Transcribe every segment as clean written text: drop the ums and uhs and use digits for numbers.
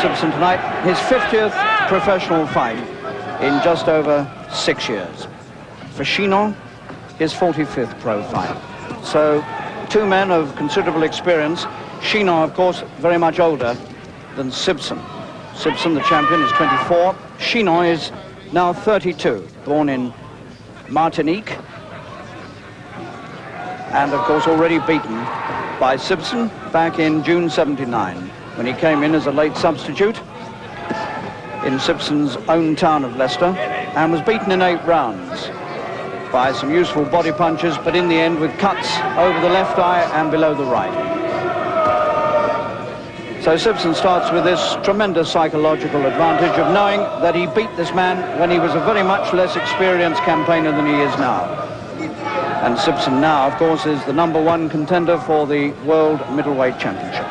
Sibson tonight. His 50th professional fight in just over 6 years. For Chinon, his 45th pro fight. So, two men of considerable experience. Chinon, of course, very much older than Sibson. Sibson, the champion, is 24. Chinon is now 32, born in Martinique. And, of course, already beaten by Sibson back in June '79, when he came in as a late substitute in Sibson's own town of Leicester, and was beaten in 8 rounds by some useful body punches, but in the end with cuts over the left eye and below the right. So Sibson starts with this tremendous psychological advantage of knowing that he beat this man when he was a very much less experienced campaigner than he is now. And Sibson now, of course, is the #1 contender for the World Middleweight Championship.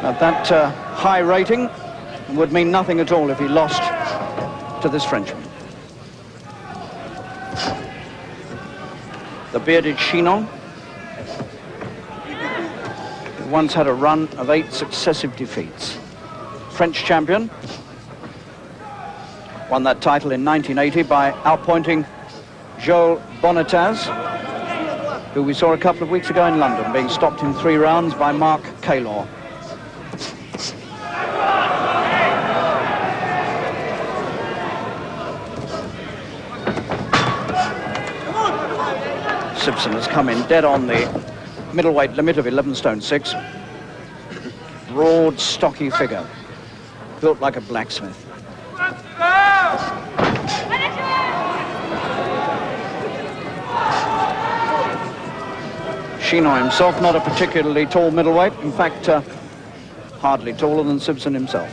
But that high rating would mean nothing at all if he lost to this Frenchman. The bearded Chinon, who once had a run of 8 successive defeats. French champion, won that title in 1980 by outpointing Joel Bonataz, who we saw a couple of weeks ago in London, being stopped in 3 rounds by Mark Kaylor. Sibson has come in dead on the middleweight limit of 11 stone 6. Broad, stocky figure, built like a blacksmith. Chinon himself, not a particularly tall middleweight, in fact, hardly taller than Sibson himself.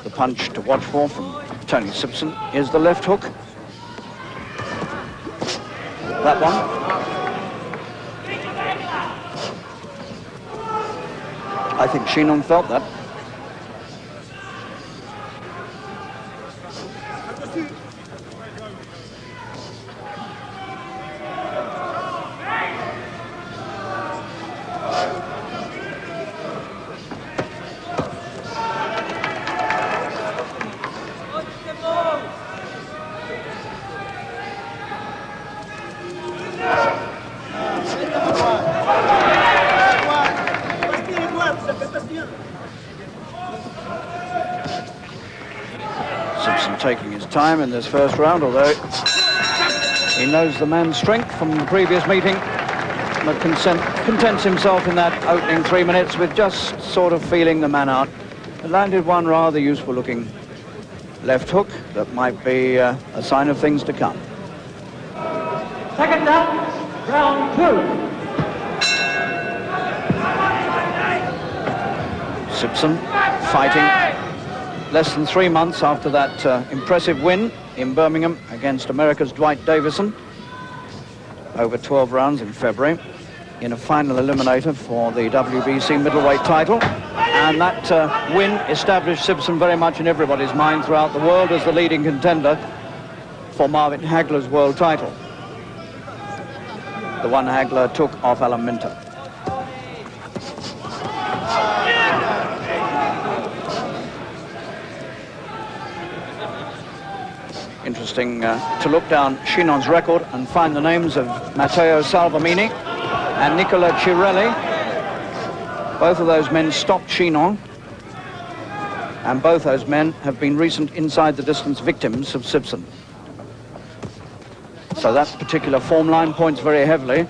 The punch to watch for from Tony Sibson is the left hook. That one. I think Chinon felt that. Sibson taking his time in this first round, although he knows the man's strength from the previous meeting, but contents himself in that opening 3 minutes with just sort of feeling the man out. He landed one rather useful looking left hook that might be a sign of things to come. Second up, round 2. Sibson fighting less than 3 months after that impressive win in Birmingham against America's Dwight Davison over 12 rounds in February in a final eliminator for the WBC middleweight title. And that win established Sibson very much in everybody's mind throughout the world as the leading contender for Marvin Hagler's world title, the one Hagler took off Alan Minter. Interesting to look down Chinon's record and find the names of Matteo Salvamini and Nicola Cirelli. Both of those men stopped Chinon, and both those men have been recent inside the distance victims of Sibson. So that particular form line points very heavily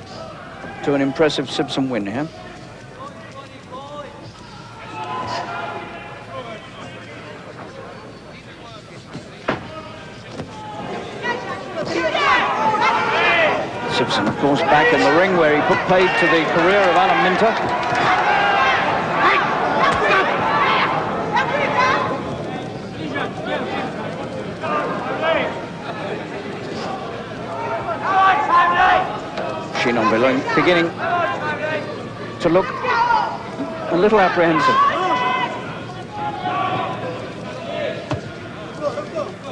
to an impressive Sibson win here. Sibson, of course, back in the ring where he put paid to the career of Alan Minter. Chinon beginning to look a little apprehensive.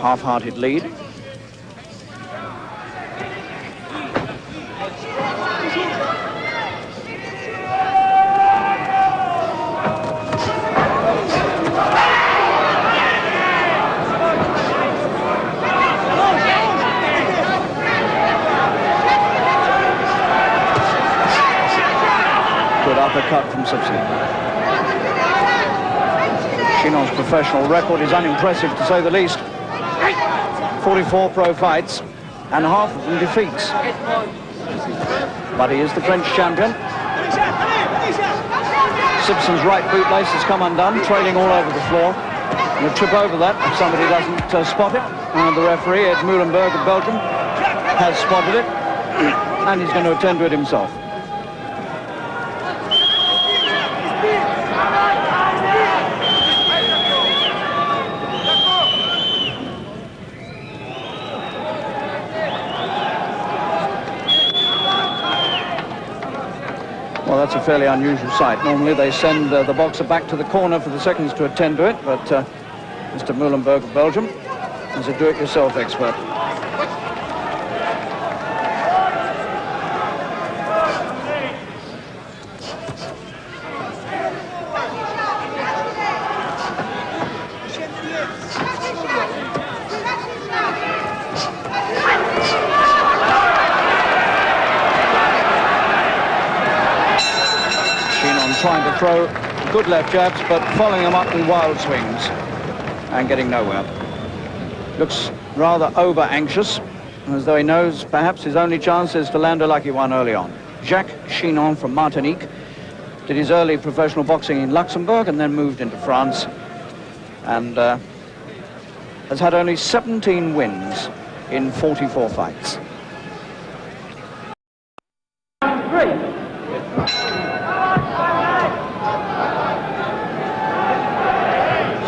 Half-hearted lead. uppercut from Sibson. Chinon's professional record is unimpressive, to say the least. 44 pro fights, and half of them defeats. But he is the French champion. Sibson's right bootlace has come undone, trailing all over the floor. And a trip over that if somebody doesn't spot it. And the referee, Ed Muhlenberg of Belgium, has spotted it, and he's going to attend to it himself. Well, that's a fairly unusual sight. Normally they send the boxer back to the corner for the seconds to attend to it, but Mr. Muhlenberg of Belgium is a do-it-yourself expert. Trying to throw good left jabs, but following them up with wild swings and getting nowhere. Looks rather over-anxious, as though he knows perhaps his only chance is to land a lucky one early on. Jacques Chinon from Martinique did his early professional boxing in Luxembourg and then moved into France, and has had only 17 wins in 44 fights.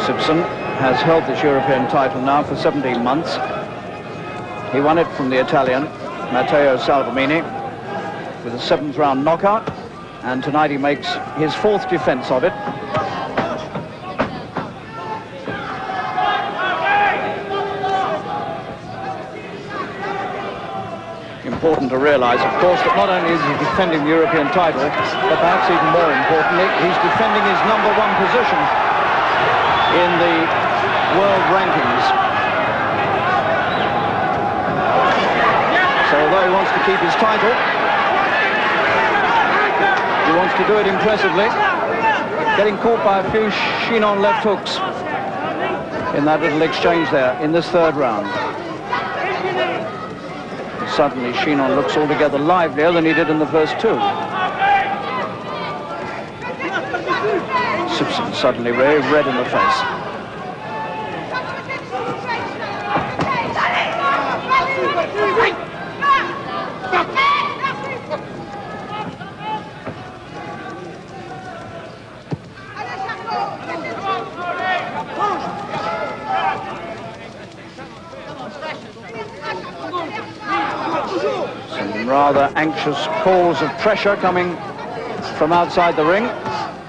Sibson has held this European title now for 17 months. He won it from the Italian, Matteo Salvemini, with a 7th round knockout, and tonight he makes his 4th defense of it. Important to realize, of course, that not only is he defending the European title, but perhaps even more importantly, he's defending his #1 position in the world rankings. So although he wants to keep his title, he wants to do it impressively, getting caught by a few Chinon left hooks in that little exchange there in this 3rd round. And suddenly Chinon looks altogether livelier than he did in the first 2. Sibson suddenly very red in the face. Some rather anxious calls of pressure coming from outside the ring,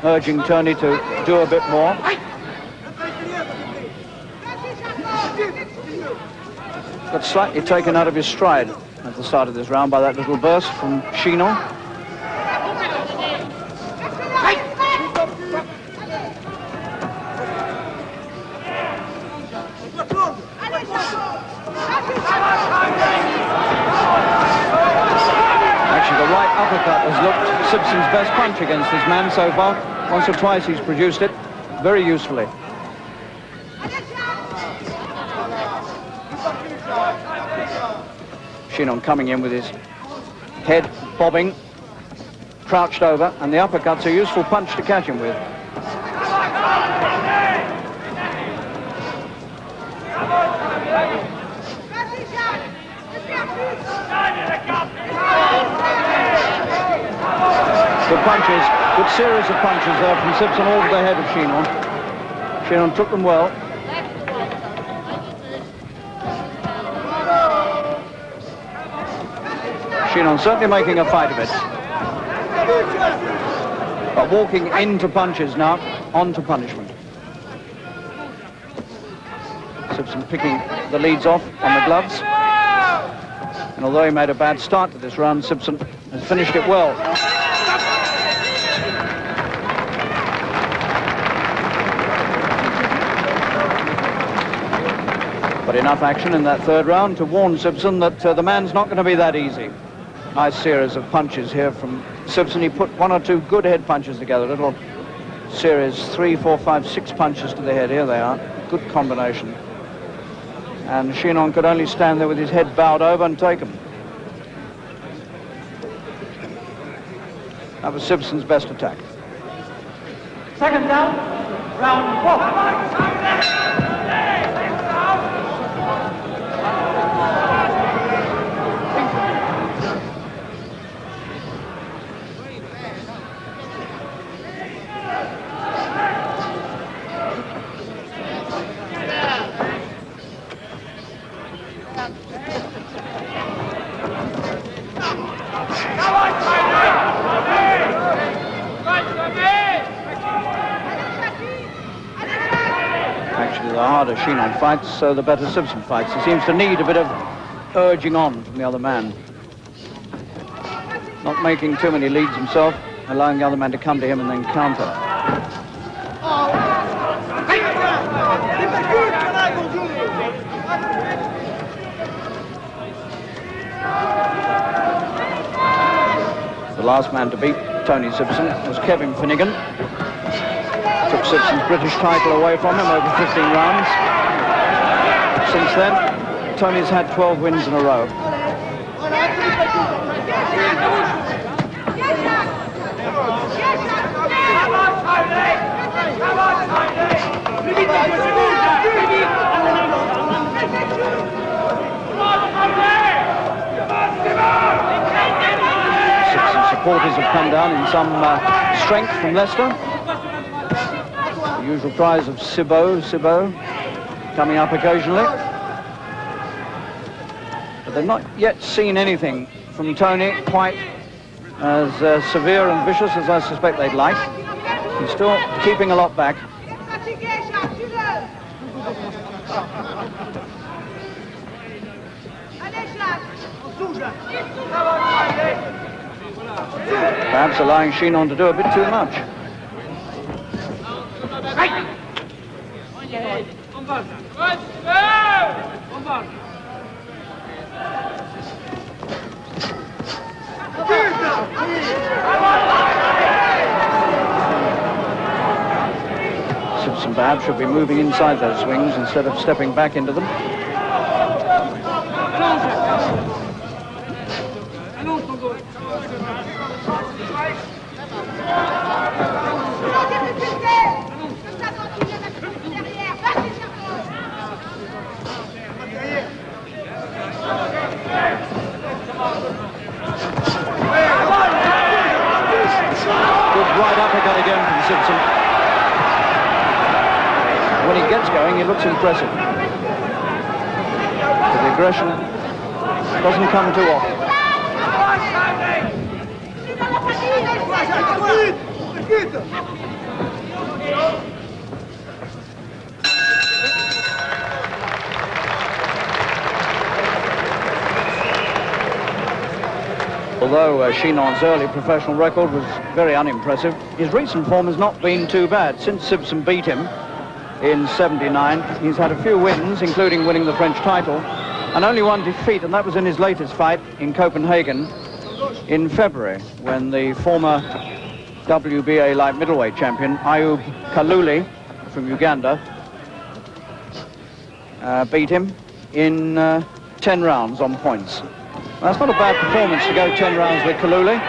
urging Turney to do a bit more. Got slightly taken out of his stride at the start of this round by that little burst from Chinon. Actually, the right uppercut has looked Sibson's best punch against this man so far. Once or twice he's produced it very usefully. Chinon coming in with his head bobbing, crouched over, and the uppercut's a useful punch to catch him with. Good punches, good series of punches there from Sibson all to the head of Chinon. Chinon took them well. Chinon certainly making a fight of it. But walking into punches now, on to punishment. Sibson picking the leads off on the gloves. And although he made a bad start to this round, Sibson has finished it well. But enough action in that 3rd round to warn Sibson that the man's not going to be that easy. Nice series of punches here from Sibson. He put 1 or 2 good head punches together. Little series, 3, 4, 5, 6 punches to the head. Here they are. Good combination. And Chinon could only stand there with his head bowed over and take them. That was Sibson's best attack. Second down, round 4. Actually, the harder Chinon fights, so the better Sibson fights. He seems to need a bit of urging on from the other man. Not making too many leads himself, allowing the other man to come to him and then counter. The last man to beat Tony Sibson was Kevin Finnegan. Took Sibson's British title away from him over 15 rounds. Since then, Tony's had 12 wins in a row. Sibson's supporters have come down in some strength from Leicester. The usual cries of Sibbo coming up occasionally. But they've not yet seen anything from Tony quite as severe and vicious as I suspect they'd like. He's still keeping a lot back. Perhaps allowing Chinon to do a bit too much. Sibson perhaps should be moving inside those swings instead of stepping back into them. Right uppercut again from Sibson. When he gets going, he looks impressive. But the aggression doesn't come too often. Although Chinon's early professional record was very unimpressive, his recent form has not been too bad. Since Sibson beat him in '79, he's had a few wins, including winning the French title, and only one defeat, and that was in his latest fight in Copenhagen in February, when the former WBA light middleweight champion, Ayub Kaluli from Uganda, beat him in 10 rounds on points. That's not a bad performance to go 10 rounds with Kaluli.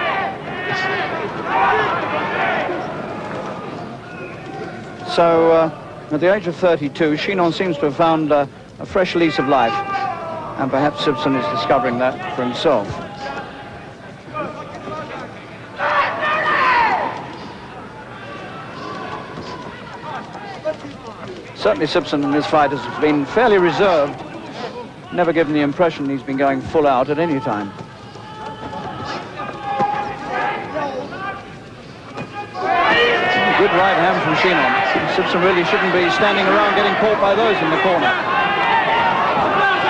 So, at the age of 32, Chinon seems to have found a fresh lease of life, and perhaps Sibson is discovering that for himself. Certainly Sibson in his fighters has been fairly reserved. Never given the impression he's been going full out at any time. Good right hand from Chinon. Sibson really shouldn't be standing around getting caught by those in the corner.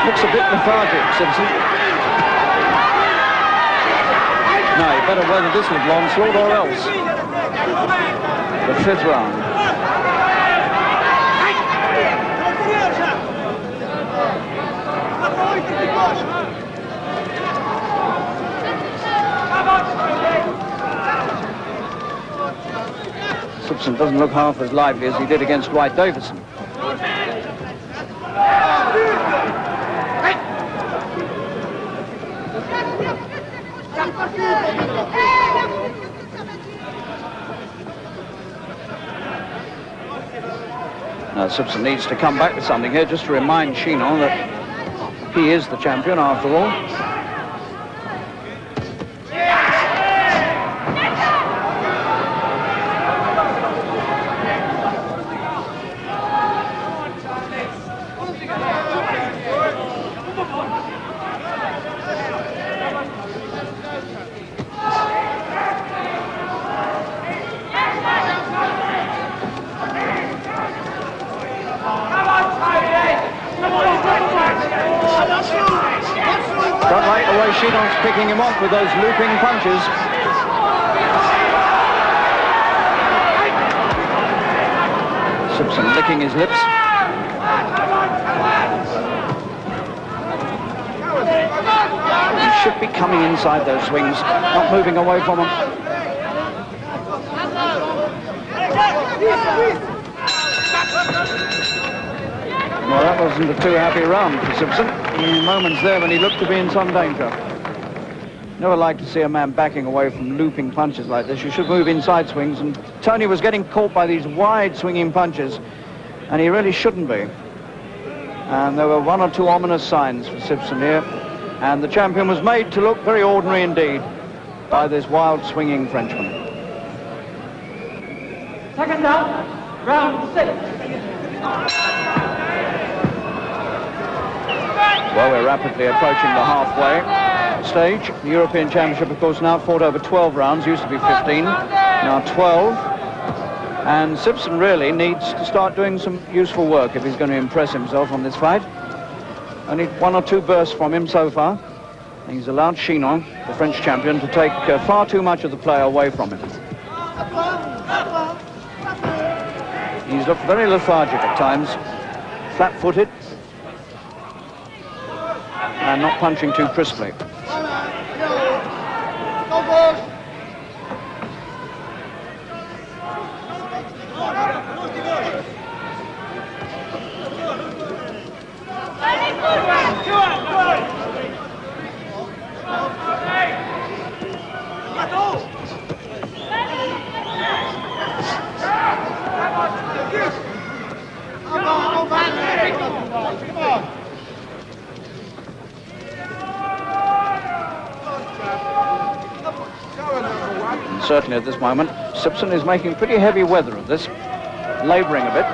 Looks a bit lethargic, Sibson. No, he better weather this with onslaught or else. The 5th round. Sibson doesn't look half as lively as he did against Dwight Davison. Now Sibson needs to come back with something here just to remind Chinon that he is the champion after all. Don't like the way Chinon's picking him off with those looping punches. Sibson licking his lips. He should be coming inside those swings, not moving away from them. Well, that wasn't a too happy round for Sibson. In moments there when he looked to be in some danger. Never like to see a man backing away from looping punches like this. You should move inside swings, and Tony was getting caught by these wide swinging punches, and he really shouldn't be. And there were one or two ominous signs for Sibson here, and the champion was made to look very ordinary indeed by this wild swinging Frenchman. Second down, round 6. Well, we're rapidly approaching the halfway stage. The European Championship, of course, now fought over 12 rounds. Used to be 15, now 12. And Sibson really needs to start doing some useful work if he's going to impress himself on this fight. Only one or two bursts from him so far. He's allowed Chinon, the French champion, to take far too much of the play away from him. He's looked very lethargic at times, flat-footed, and not punching too crisply. And certainly at this moment, Sibson is making pretty heavy weather of this, labouring a bit.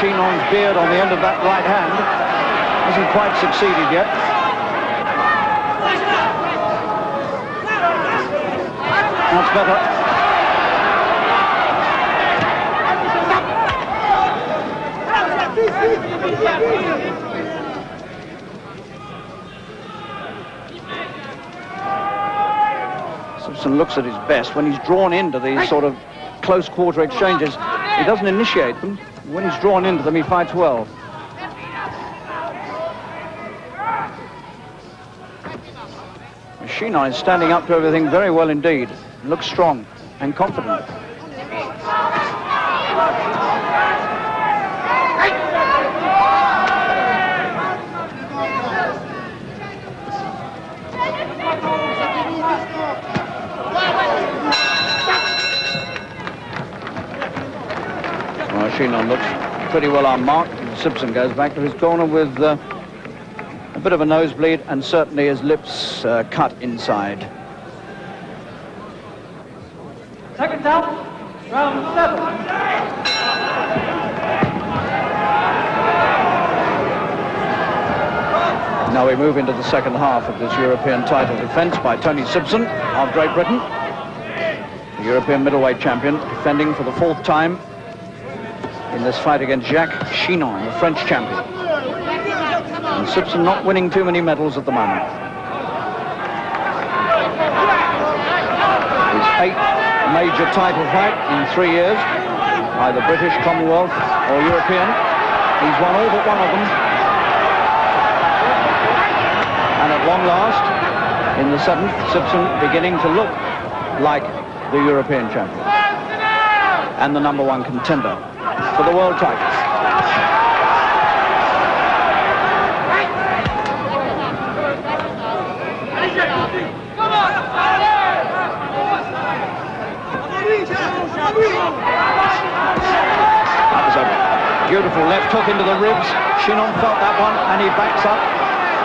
Chinon's beard on the end of that right hand. Hasn't quite succeeded yet. That's better. Sibson looks at his best when he's drawn into these sort of close quarter exchanges. He doesn't initiate them. When he's drawn into them, he fights well. Chinon is standing up to everything very well indeed. Looks strong and confident. Chinon looks pretty well unmarked. Sibson goes back to his corner with a bit of a nosebleed and certainly his lips cut inside. Second down, round 7. Now we move into the second half of this European title defence by Tony Sibson of Great Britain, the European middleweight champion, defending for the 4th time in this fight against Jacques Chinon, the French champion. And Sibson not winning too many medals at the moment. His 8th major title fight in 3 years, either British, Commonwealth or European. He's won all but one of them. And at long last, in the 7th, Sibson beginning to look like the European champion and the #1 contender for the world title. That was a beautiful left hook into the ribs. Chinon felt that one and he backs up.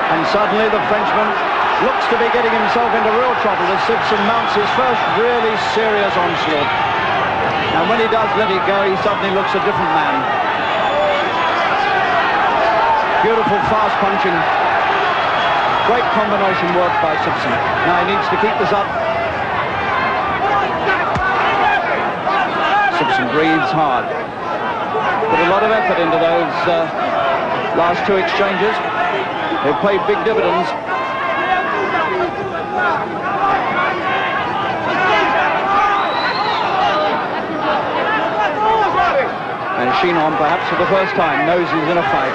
And suddenly the Frenchman looks to be getting himself into real trouble as Sibson mounts his first really serious onslaught. And when he does let it go, he suddenly looks a different man. Beautiful fast punching. Great combination work by Sibson. Now he needs to keep this up. Sibson breathes hard. Put a lot of effort into those last 2 exchanges. They've paid big dividends. And Chinon, perhaps for the first time, knows he's in a fight.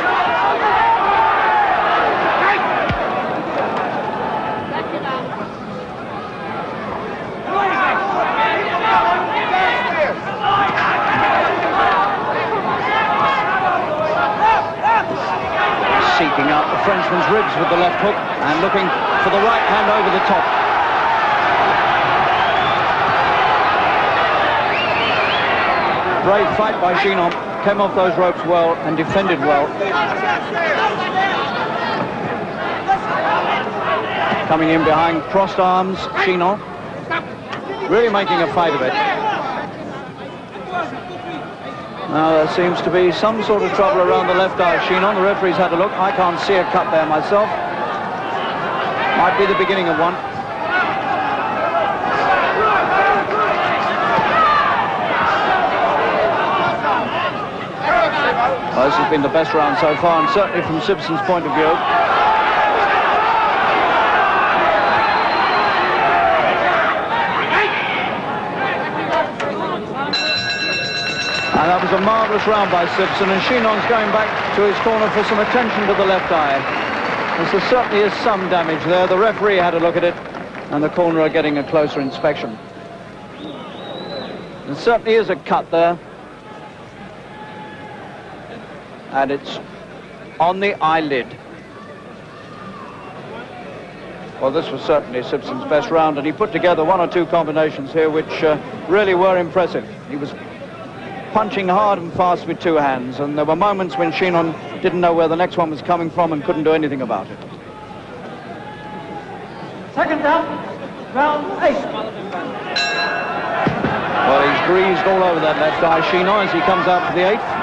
Seeking out the Frenchman's ribs with the left hook and looking for the right hand over the top. Brave fight by Chinon. Came off those ropes well and defended well. Coming in behind crossed arms, Chinon. Really making a fight of it. Now there seems to be some sort of trouble around the left eye of Chinon. The referee's had a look. I can't see a cut there myself. Might be the beginning of one. Well, this has been the best round so far, and certainly from Sibson's point of view. And that was a marvellous round by Sibson, and Chinon's going back to his corner for some attention to the left eye. There certainly is some damage there. The referee had a look at it, and the corner are getting a closer inspection. There certainly is a cut there. And it's on the eyelid. Well, this was certainly Sibson's best round, and he put together 1 or 2 combinations here which really were impressive. He was punching hard and fast with 2 hands, and there were moments when Chinon didn't know where the next one was coming from and couldn't do anything about it. Second down, round 8. Well, he's greased all over that left eye, Chinon, as he comes out for the 8th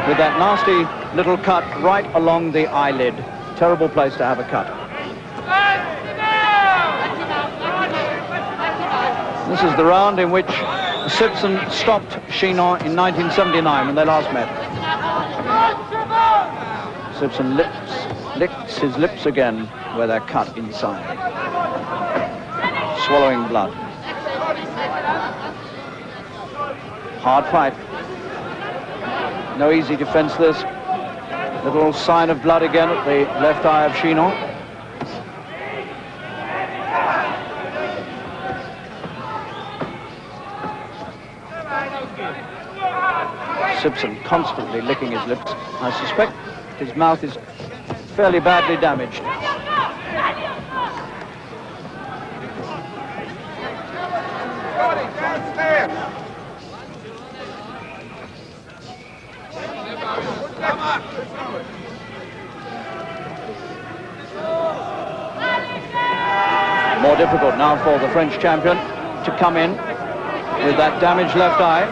with that nasty little cut right along the eyelid. Terrible place to have a cut. This is the round in which Sibson stopped Chinon in 1979 when they last met. Sibson licks his lips again where they're cut inside. Swallowing blood. Hard fight. No easy defense this. Little sign of blood again at the left eye of Chinon. Sibson constantly licking his lips. I suspect his mouth is fairly badly damaged. More difficult now for the French champion to come in. with that damaged left eye.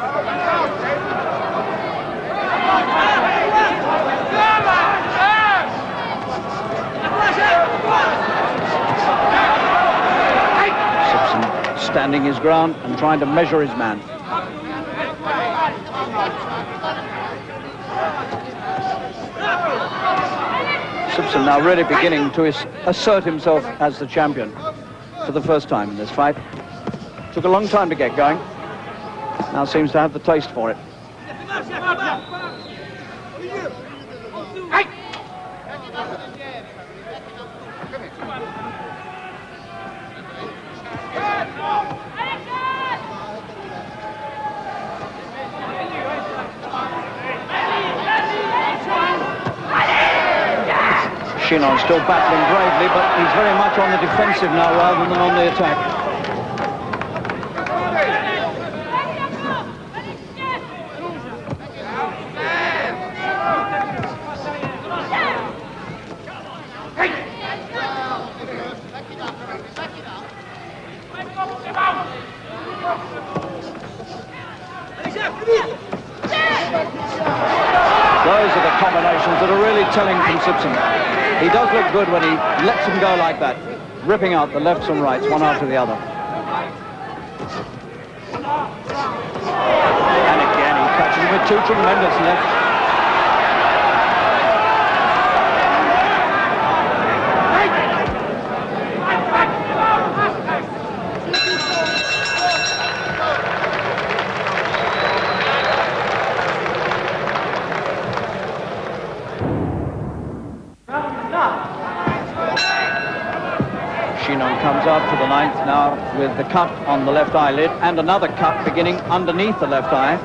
Sibson standing his ground and trying to measure his man. Sibson now really beginning to assert himself as the champion for the first time in this fight. Took a long time to get going. Now seems to have the taste for it. Chinon still battling bravely, but he's very much on the defensive now rather than on the attack. Those are the combinations that are really telling from Sibson. He does look good when he lets them go like that, ripping out the lefts and rights one after the other. And again, he catches him with two tremendous lefts. Chinon comes out for the ninth now with the cut on the left eyelid and another cut beginning underneath the left eye.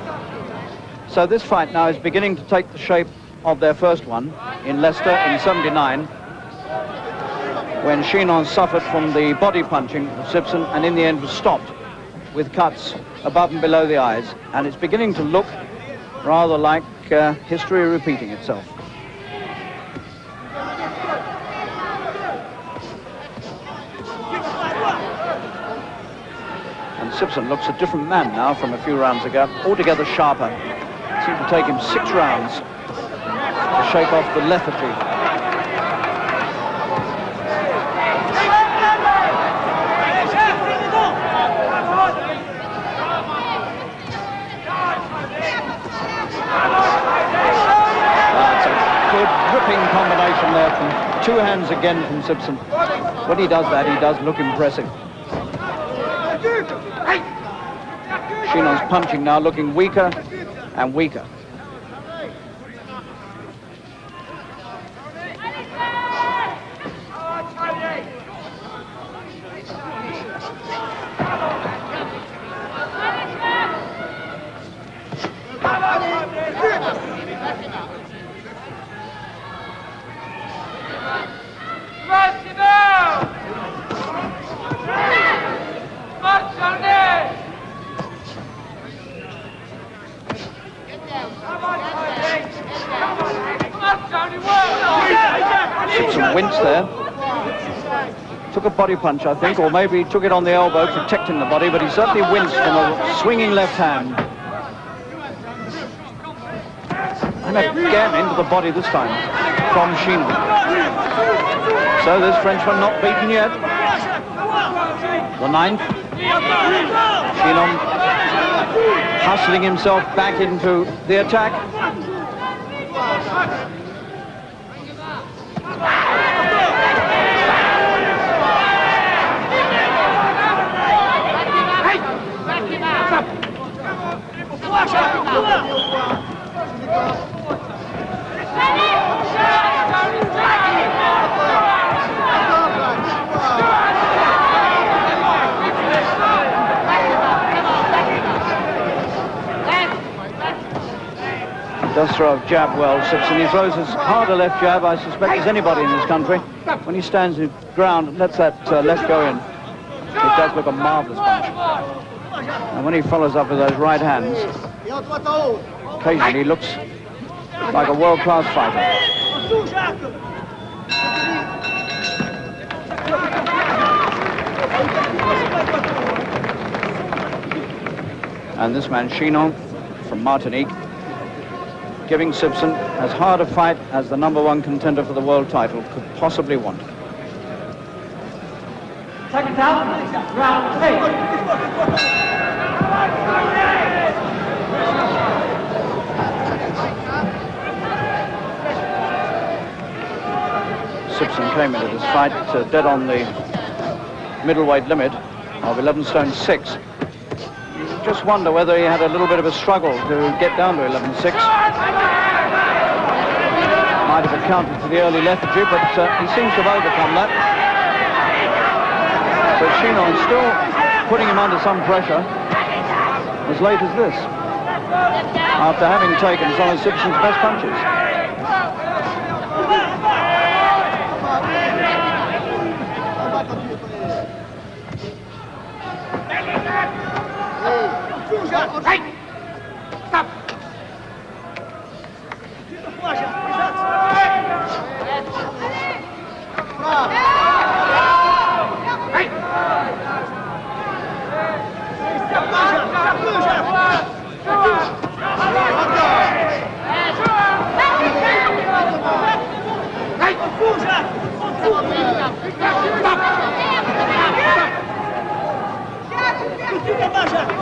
So this fight now is beginning to take the shape of their first one in Leicester in '79, when Chinon suffered from the body punching of Sibson and in the end was stopped with cuts above and below the eyes. And it's beginning to look rather like history repeating itself. Sibson looks a different man now from a few rounds ago, altogether sharper. It seemed to take him 6 rounds to shake off the lethargy. That's a good ripping combination there from 2 hands again from Sibson. When he does that, he does look impressive. Chinon's punching now looking weaker and weaker. Sibson winced there. Took a body punch, I think, or maybe took it on the elbow, protecting the body, but he certainly winced from a swinging left hand. And again into the body this time from Chinon. So this Frenchman not beaten yet. The 9th. Chinon hustling himself back into the attack. Does throw a jab well, Sibson. He throws as hard a left jab, I suspect, as anybody in this country. When he stands his ground and lets that left go in, it does look a marvellous punch. And when he follows up with those right hands, occasionally he looks like a world-class fighter. And this man, Chinon, from Martinique, giving Sibson as hard a fight as the #1 contender for the world title could possibly want. Second down, round 8. Sibson came into this fight dead on the middleweight limit of 11 stone 6. You just wonder whether he had a little bit of a struggle to get down to 11.6. Might have accounted for the early lethargy, but he seems to have overcome that. But Chinon still putting him under some pressure as late as this, after having taken some of Sibson's best punches. Stop!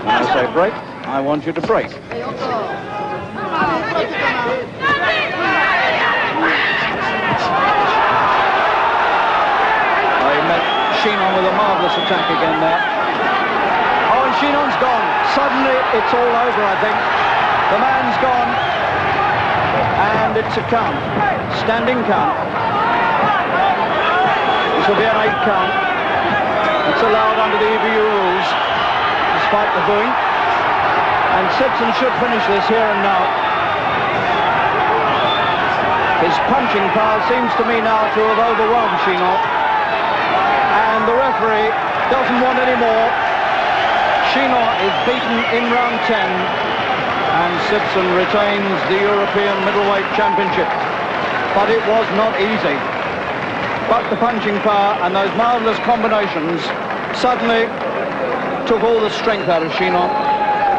When I say break, I want you to break. Well, he met Chinon with a marvellous attack again there. Oh, and Chinon's gone. Suddenly, it's all over, I think. The man's gone. And it's a count. Standing count. This will be an 8 count. It's allowed under the EBU rules, despite the booing. And Sibson should finish this here and now. His punching power seems to me now to have overwhelmed Chinon. And the referee doesn't want any more. Chinon is beaten in round 10. And Sibson retains the European Middleweight Championship. But it was not easy. But the punching power and those marvellous combinations suddenly took all the strength out of Chinon.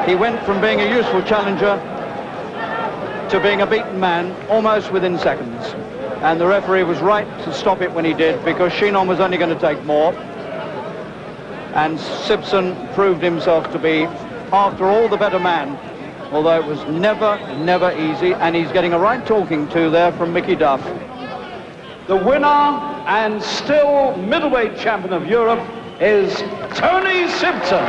He went from being a useful challenger to being a beaten man almost within seconds. And the referee was right to stop it when he did, because Chinon was only going to take more. And Sibson proved himself to be, after all, the better man, although it was never easy. And he's getting a right talking to there from Mickey Duff. The winner and still middleweight champion of Europe is Tony Sibson.